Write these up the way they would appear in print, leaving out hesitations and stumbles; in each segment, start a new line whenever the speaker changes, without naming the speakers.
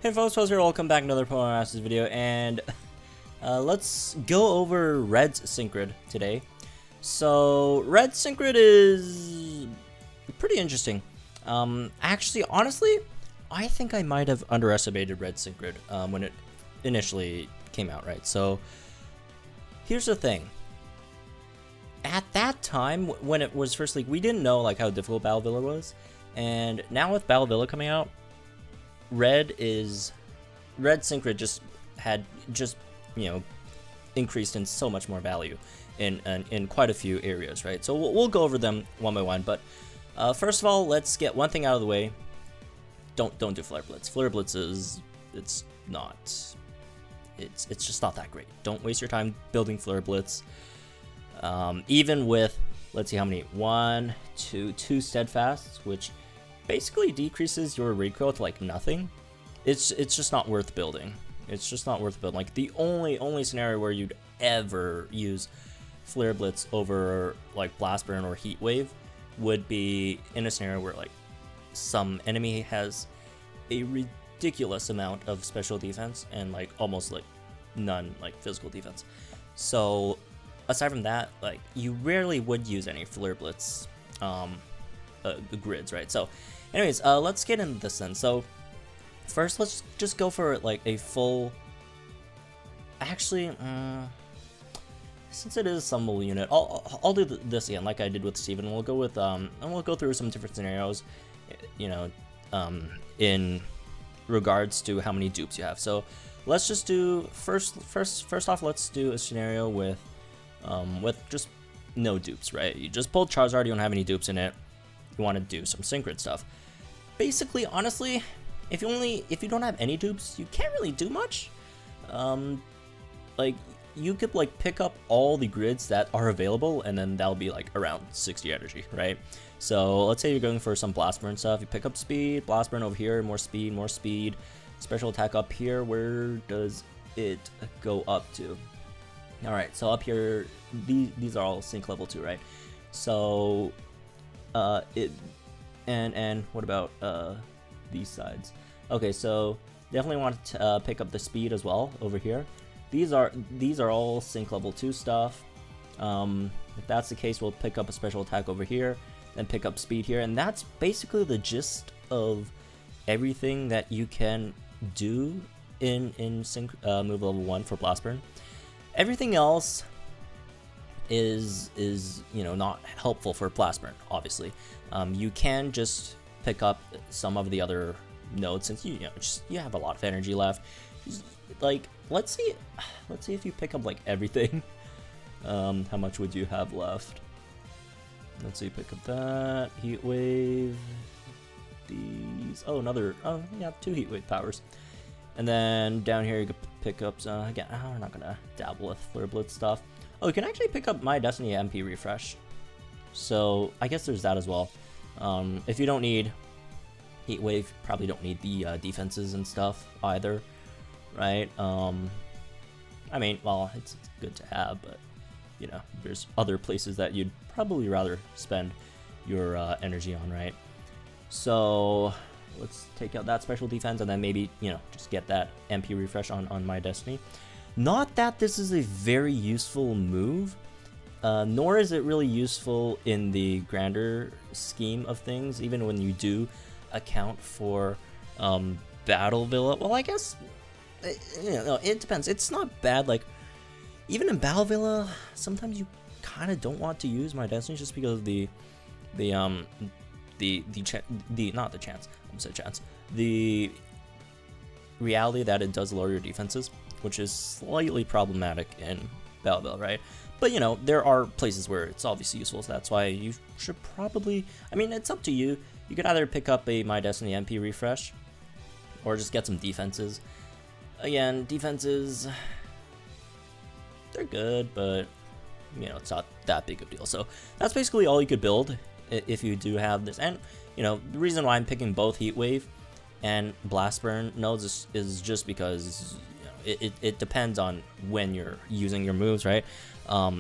Hey folks, Post here, welcome back to another Pokemon Masters video, and let's go over Red's Synchrid today. So, Red's Synchrid is pretty interesting. Actually, honestly, I think I might have underestimated Red Synchrid when it initially came out, right? So, here's the thing. At that time, when it was first leaked, we didn't know like how difficult Battle Villa was, and now with Battle Villa coming out, Red Synchrid just increased in so much more value in quite a few areas, right? So we'll go over them one by one, but first of all, let's get one thing out of the way. Don't do Flare Blitz. Flare Blitz it's just not that great. Don't waste your time building Flare Blitz. Even with, let's see how many, 1, 2 steadfasts, which basically decreases your recoil to like nothing. It's just not worth building. It's just not worth building. Like the only scenario where you'd ever use Flare Blitz over like Blast Burn or Heat Wave would be in a scenario where like some enemy has a ridiculous amount of special defense and like almost like none like physical defense. So aside from that, like you rarely would use any Flare Blitz grids, right? So anyways, let's get into this then. So first, let's just go for like a full, actually since it is summonable unit, I'll do this again like I did with Steven. We'll go with and we'll go through some different scenarios, in regards to how many dupes you have. So let's just do first off, let's do a scenario with just no dupes, right? You just pulled Charizard, you don't have any dupes in it, you want to do some Synchrid stuff. Basically, honestly, if you don't have any dupes, you can't really do much. Like you could like pick up all the grids that are available, and then that'll be like around 60 energy, right? So let's say you're going for some Blast Burn stuff. You pick up speed, Blast Burn over here, more speed, special attack up here. Where does it go up to? All right, so up here, these are all sync level 2, right? So and what about these sides? Okay, so definitely want to pick up the speed as well over here. These are all sync level 2 stuff. If that's the case, we'll pick up a special attack over here, then pick up speed here, and that's basically the gist of everything that you can do in sync move level 1 for Blast Burn. Everything else is not helpful for Blast Burn, obviously. You can just pick up some of the other nodes since you have a lot of energy left. Like let's see if you pick up like everything. How much would you have left? Let's see, pick up that Heat Wave. These, yeah, 2 Heat Wave powers. And then down here you could pick up again, we're not gonna dabble with Flare Blitz stuff. Oh, you can actually pick up My Destiny MP Refresh. So I guess there's that as well. If you don't need Heat Wave, you probably don't need the defenses and stuff either, right? I mean, well, it's good to have, but there's other places that you'd probably rather spend your energy on, right? So let's take out that special defense and then maybe just get that MP refresh on My Destiny. Not that this is a very useful move, nor is it really useful in the grander scheme of things, even when you do account for Battle Villa. Well, I guess it depends. It's not bad. Like even in Battle Villa, sometimes you kind of don't want to use My Destiny just because of the reality that it does lower your defenses, which is slightly problematic in Battle Villa, right? But there are places where it's obviously useful, so that's why you should probably, I mean, it's up to you. You could either pick up a My Destiny MP refresh or just get some defenses. Again, defenses, they're good, but it's not that big of a deal. So that's basically all you could build if you do have this. And the reason why I'm picking both Heat Wave and Blast Burn nodes is just because it depends on when you're using your moves, right?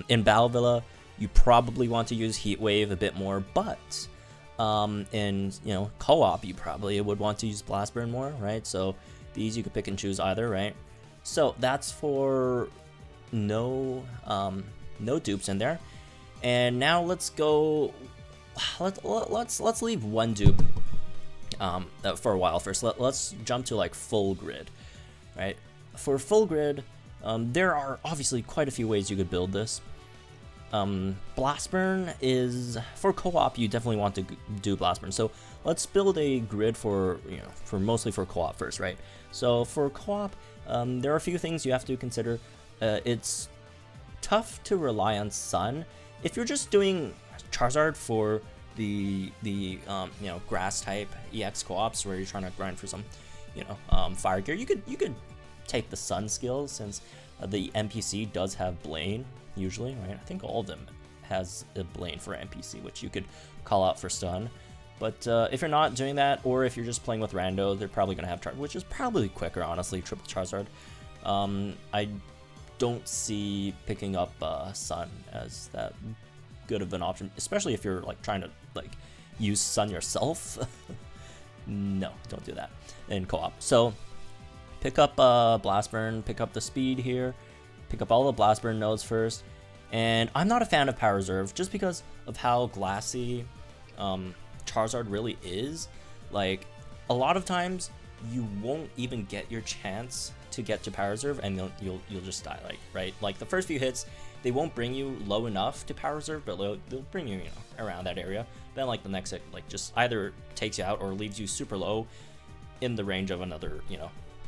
In Battle Villa, you probably want to use Heat Wave a bit more, but in co-op you probably would want to use Blast Burn more, right? So These you could pick and choose either, right? So that's for no dupes in there. And now let's go. Let's leave one dupe for a while first. Let's jump to like full grid, right? For full grid, there are obviously quite a few ways you could build this. Blast burn is for co-op. You definitely want to do blast burn. So let's build a grid for mostly for co-op first, right? So for co-op, there are a few things you have to consider. It's tough to rely on Sun if you're just doing Charizard for the grass type EX co-ops where you're trying to grind for some fire gear. You could take the Sun skills since the NPC does have Blaine usually, right? I think all of them has a Blaine for NPC, which you could call out for stun. But if you're not doing that, or if you're just playing with rando, they're probably gonna have Charizard, which is probably quicker, honestly. Triple Charizard. I don't see picking up Sun as that good of an option, especially if you're like trying to like use Sun yourself. No, don't do that in co-op. So pick up Blast Burn, pick up the speed here, pick up all the Blast Burn nodes first. And I'm not a fan of Power Reserve just because of how glassy Charizard really is. Like a lot of times you won't even get your chance to get to Power Reserve and you'll just die, like, right? Like the first few hits, they won't bring you low enough to Power Reserve, but they'll bring you, around that area. Then like the next hit, like just either takes you out or leaves you super low in the range of another,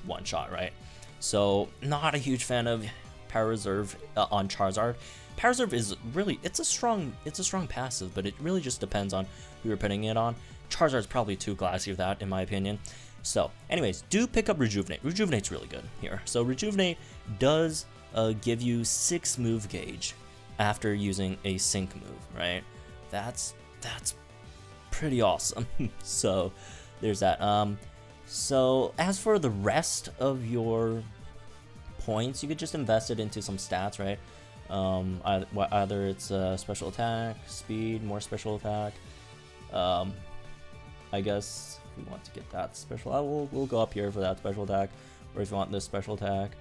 one shot, right? So not a huge fan of Power Reserve on Charizard. Power Reserve is really, it's a strong passive, but it really just depends on who you're putting it on. Charizard's probably too glassy for that, in my opinion. So, anyways, do pick up Rejuvenate. Rejuvenate's really good here. So Rejuvenate does give you 6 move gauge after using a sync move, right? That's pretty awesome. So there's that. So as for the rest of your points, you could just invest it into some stats, right? Either it's special attack, speed, more special attack. I guess if we want to get that special, we'll go up here for that special attack, or if you want this special attack,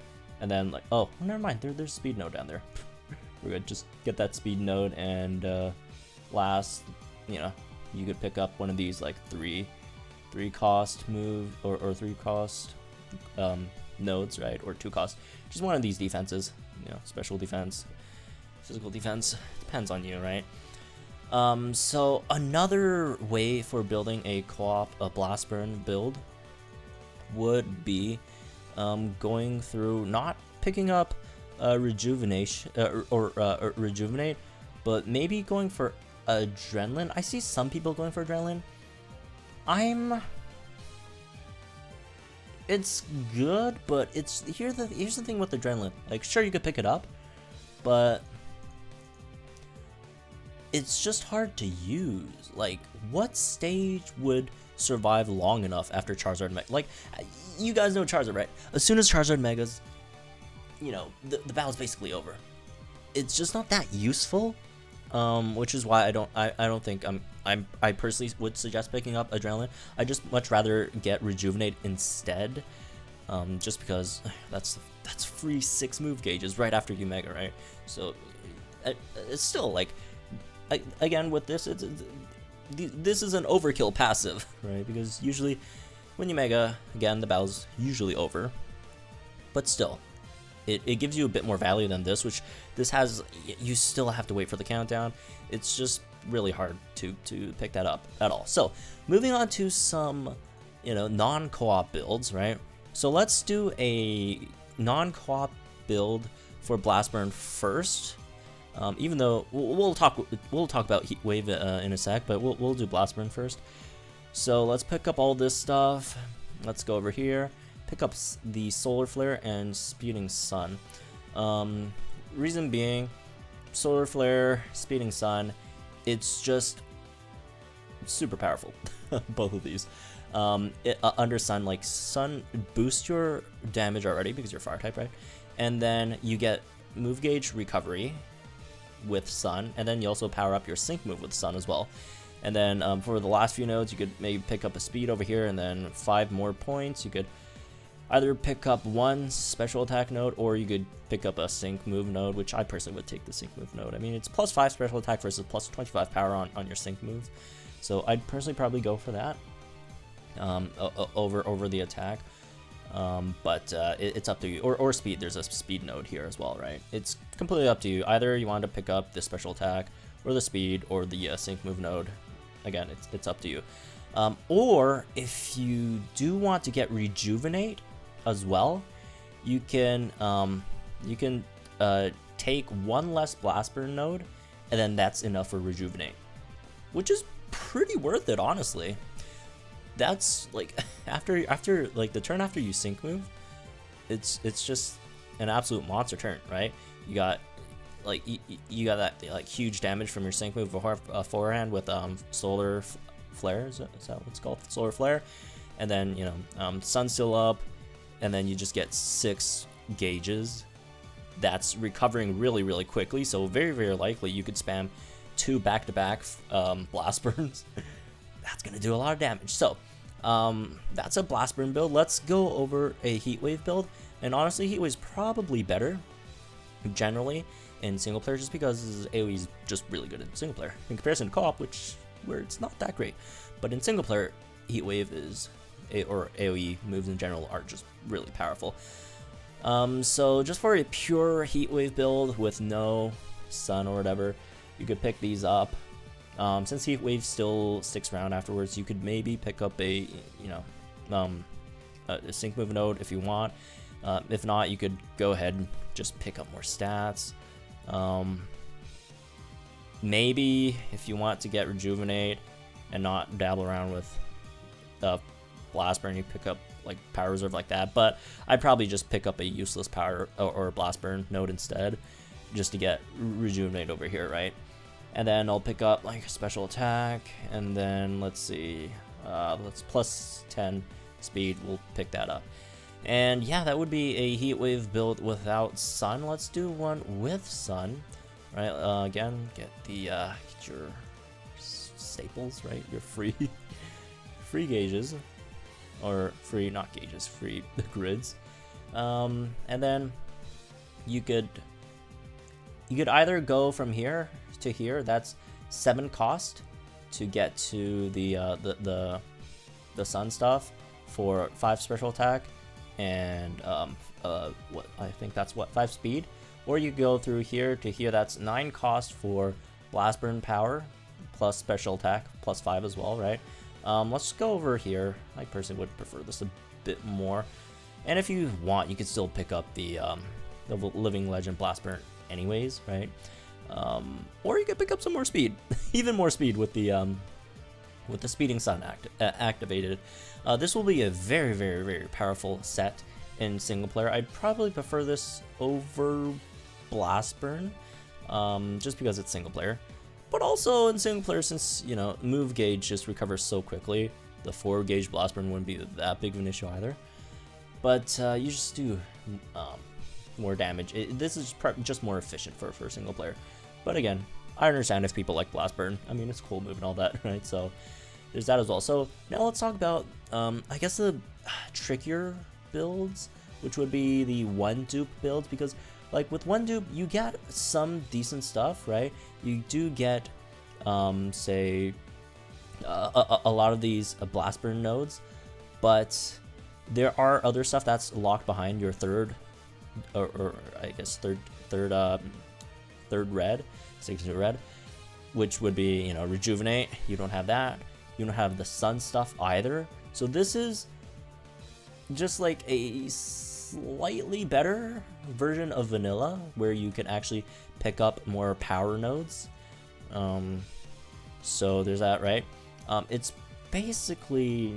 and then like, oh, never mind, there's speed node down there. We're good, just get that speed node, and last, you could pick up one of these like three cost move or 3 cost nodes, right? Or 2 cost, just one of these defenses, special defense, physical defense, depends on you, right? So another way for building a co-op, a Blast Burn build would be going through, not picking up rejuvenation or rejuvenate, but maybe going for adrenaline. I see some people going for adrenaline. It's good, but here's the thing with adrenaline. Like, sure, you could pick it up, but it's just hard to use. Like, what stage would survive long enough after Charizard Mega? Like, you guys know Charizard, right? As soon as Charizard Megas, the battle's basically over. It's just not that useful, which is why I don't think I personally would suggest picking up Adrenaline. I just much rather get Rejuvenate instead, just because that's free 6 move gauges right after you Mega, right? So it's still like, again with this, this is an overkill passive, right? Because usually when you Mega, again, the battle's usually over, but still, it gives you a bit more value than this, which this has, you still have to wait for the countdown. It's just really hard to pick that up at all. So moving on to some non-co-op builds, right? So let's do a non-co-op build for Blast Burn first. Even though we'll talk about Heat Wave in a sec, but we'll do Blast Burn first. So let's pick up all this stuff. Let's go over here, pick up the Solar Flare and Speeding Sun. Reason being, Solar Flare, Speeding Sun, it's just super powerful. Both of these. Under Sun, like Sun boosts your damage already because you're Fire type, right? And then you get move gauge recovery with Sun, and then you also power up your sync move with Sun as well. And then for the last few nodes, you could maybe pick up a speed over here, and then 5 more points. You could either pick up one special attack node, or you could pick up a sync move node, which I personally would take the sync move node. I mean, it's +5 special attack versus +25 power on your sync move, so I'd personally probably go for that over the attack. But it's up to you. Or speed. There's a speed node here as well, right? It's completely up to you. Either you want to pick up the special attack, or the speed, or the sync move node. Again, it's up to you. Or if you do want to get rejuvenate as well, you can take one less blast burn node, and then that's enough for rejuvenate, which is pretty worth it, honestly. That's like after like the turn after you sync move, it's just an absolute monster turn, right? You got like you got that like huge damage from your sync move beforehand with solar flare. Is that what it's called? Solar flare, and then you know sun still up, and then you just get 6 gauges. That's recovering really quickly, so very likely you could spam 2 back-to-back blast burns. That's gonna do a lot of damage. So that's a blast burn build. Let's go over a heat wave build, and honestly heat wave's probably better generally in single player, just because AoE is just really good in single player in comparison to co-op, where it's not that great. But in single player, heat wave is or AoE moves in general are just really powerful. So just for a pure heat wave build with no sun or whatever, you could pick these up. Since heat wave still sticks around afterwards, you could maybe pick up a a sync move node if you want. If not, you could go ahead and just pick up more stats. Maybe if you want to get rejuvenate and not dabble around with blast burn, you pick up like power reserve like that. But I'd probably just pick up a useless power or blast burn node instead, just to get rejuvenate over here, right? And then I'll pick up like a special attack, and then let's see, let's +10 speed, we'll pick that up. And yeah, that would be a heat wave build without sun. Let's do one with sun, right? Again, get your staples, right? Your free gauges, or free, not gauges, free grids. And then you could either go from here to here. That's 7 cost to get to the sun stuff for 5 special attack, and what I think that's 5 speed. Or you go through here to here, that's 9 cost for blast burn power plus special attack plus 5 as well, right? Let's go over here. I personally would prefer this a bit more, and if you want, you could still pick up the living legend blast burn anyways, right? Or you could pick up some more speed, even more speed with the speeding sun activated. This will be a very powerful set in single player. I'd probably prefer this over blast burn, just because it's single player. But also in single player, since you know move gauge just recovers so quickly, the 4 gauge blast burn wouldn't be that big of an issue either. But you just do more damage. This is just more efficient for single player. But again, I understand if people like blast burn. I mean, it's a cool move and all that, right? So there's that as well. So now let's talk about I guess the trickier builds, which would be the 1 dupe builds, because like with 1 dupe you get some decent stuff, right? You do get say a lot of these blast burn nodes, but there are other stuff that's locked behind your third or I guess third red, signature red, which would be, you know, rejuvenate. You don't have that. You don't have the sun stuff either. So this is just like a slightly better version of vanilla, where you can actually pick up more power nodes. So there's that, right? It's basically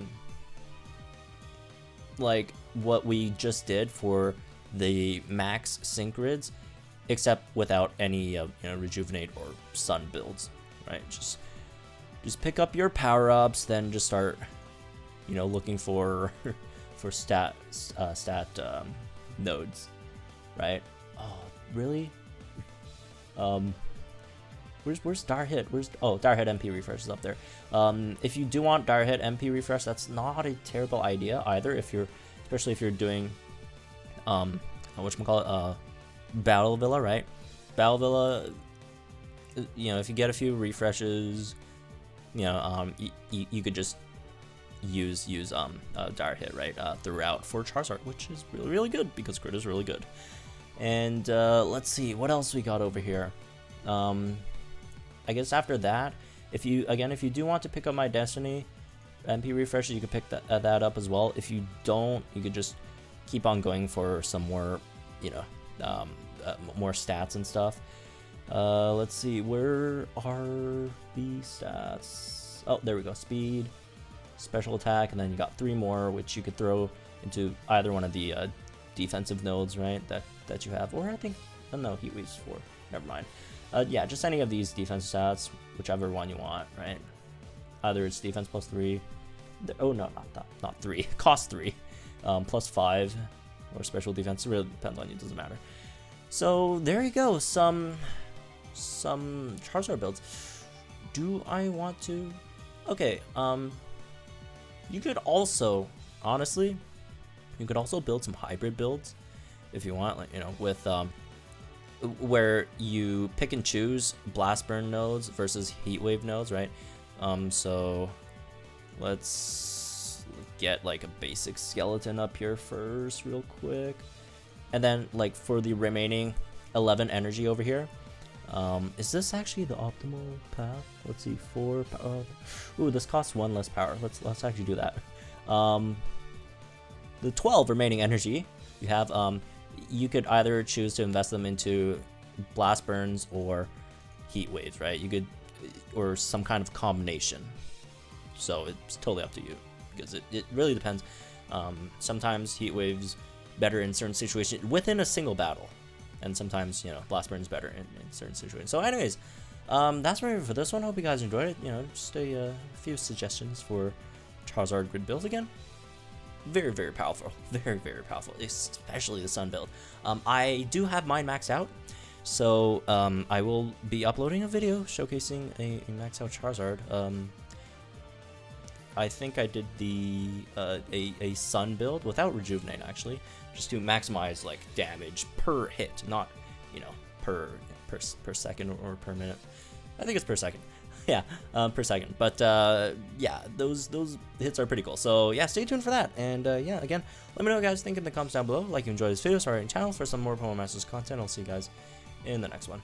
like what we just did for the max sync grids, except without any you know, rejuvenate or sun builds, right? Just pick up your power-ups, then just start, you know, looking for stat nodes, right? Oh, really? Where's Dire Hit? Dire Hit MP refresh is up there. If you do want Dire Hit MP refresh, that's not a terrible idea either. If you're especially if you're doing whatchamacallit, Battle Villa, right? Battle Villa, you know, if you get a few refreshes, you know, you could just use Dire Hit, right, throughout for Charizard, which is really good because crit is really good. And let's see what else we got over here. I guess after that, if you do want to pick up My Destiny MP refreshes, you could pick that up as well. If you don't, you could just keep on going for some more, you know, more stats and stuff. Let's see, where are the stats? Oh, there we go. Speed, special attack, and then you got 3 more, which you could throw into either one of the defensive nodes, right? That you have, or I think, oh no, Heat Wave's 4. Never mind. Yeah, just any of these defense stats, whichever one you want, right? Either it's defense plus 3. Oh no, not 3. Cost 3. Plus 5, or special defense. It really depends on you. Doesn't matter. So there you go. Some Charizard builds. Do I want to? Okay. You could also, honestly, you could also build some hybrid builds if you want, like, you know, with where you pick and choose Blast Burn nodes versus Heat Wave nodes, right? So let's get like a basic skeleton up here first real quick, and then like for the remaining 11 energy over here, is this actually the optimal path? Let's see, 4 power. Ooh, this costs 1 less power. Let's actually do that. The 12 remaining energy you have, you could either choose to invest them into Blast Burns or Heat Waves, right? You could, or some kind of combination. So it's totally up to you, because it really depends. Sometimes Heat Waves better in certain situations within a single battle, and sometimes, you know, Blast Burn is better in certain situations. So anyways, that's my review for this one. Hope you guys enjoyed it. You know, just a few suggestions for Charizard grid builds. Again, very powerful, very powerful, especially the Sun build. I do have mine maxed out, so I will be uploading a video showcasing a maxed out Charizard. I think I did the a Sun build without Rejuvenate, actually, just to maximize like damage per hit, not, you know, per second or per minute. I think it's per second. Yeah, per second. But yeah, those hits are pretty cool. So yeah, stay tuned for that. And yeah, again, let me know what you guys think in the comments down below. Like you enjoyed this video, subscribe to the channel for some more Pokemon Masters content. I'll see you guys in the next one.